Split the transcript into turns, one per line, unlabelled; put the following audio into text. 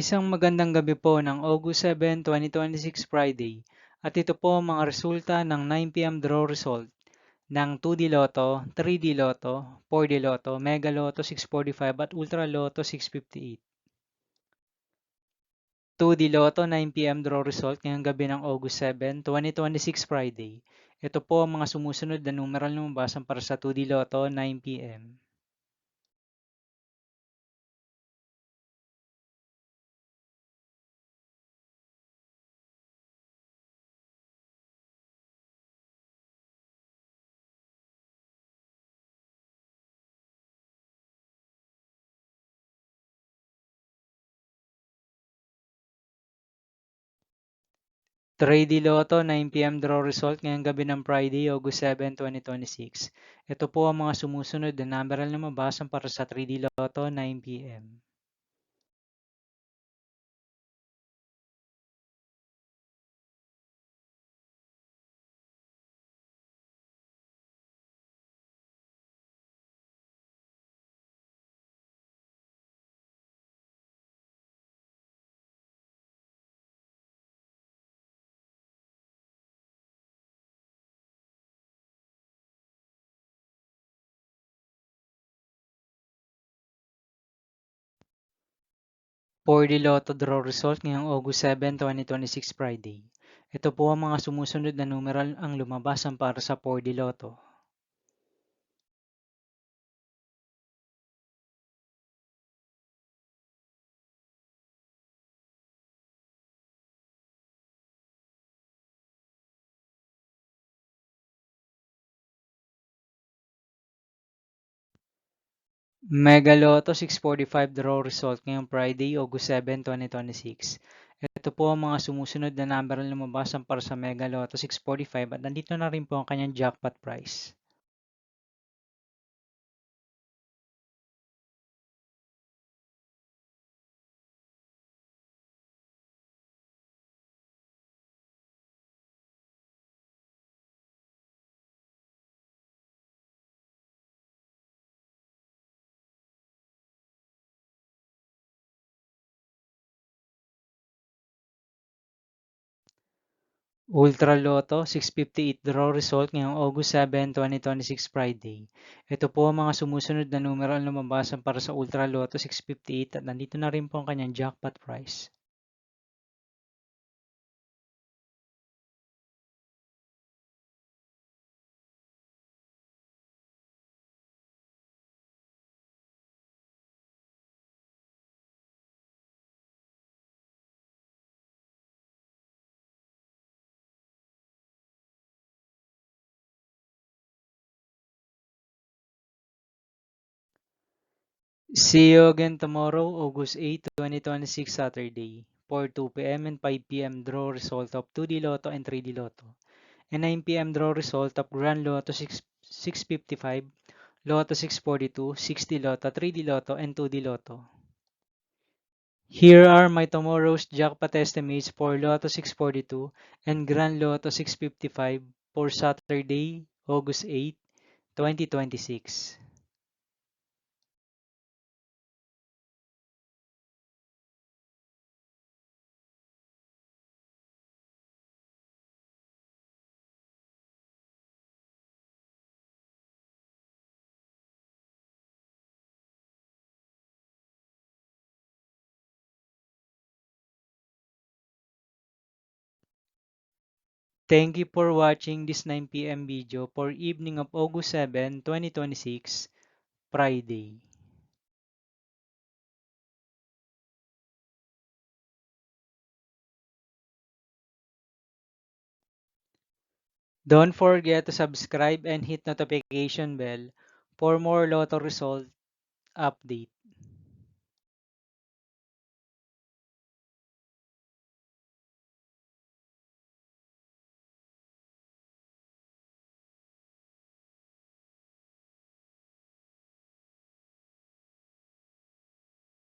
Isang magandang gabi po ng August 7, 2026 Friday. At ito po ang mga resulta ng 9 p.m. draw result ng 2D Lotto, 3D Lotto, 4D Lotto, Mega Lotto 645 at Ultra Lotto 658. 2D Lotto 9 p.m. draw result ngayong gabi ng August 7, 2026 Friday. Ito po ang mga sumusunod na numeral na mabasan para sa 2D Lotto 9 p.m. 3D Lotto 9 p.m. draw result ngayong gabi ng Friday, August 7, 2026. Ito po ang mga sumusunod na numeral na mabasan para sa 3D Lotto 9 p.m. 4D Lotto draw result ngayong August 7, 2026 Friday. Ito po ang mga sumusunod na numeral ang lumabasan para sa 4D Lotto. 5 Mega Lotto 645 draw result ngayong Friday, August 7, 2026. Ito po ang mga sumusunod na numeral na lumabasan para sa Mega Lotto 645 at nandito na rin po ang kanyang jackpot price. Ultra Lotto 658 draw result ngayong August 7, 2026 Friday. Ito po ang mga sumusunod na numero ang lumabasan para sa Ultra Lotto 658 at nandito na rin po ang kanyang jackpot price. 'See you again tomorrow, August 8, 2026 Saturday, for 2 p.m. and 5 p.m. draw result of 2D Lotto and 3D Lotto, and 9 p.m. draw result of Grand Lotto 655, Lotto 642, 60 Lotto, 3D Lotto, and 2D Lotto. Here are my tomorrow's jackpot estimates for Lotto 642 and Grand Lotto 655 for Saturday, August 8, 2026. Thank you for watching this 9 p.m. video for evening of August 7, 2026, Friday. Don't forget to subscribe and hit notification bell for more Lotto result update.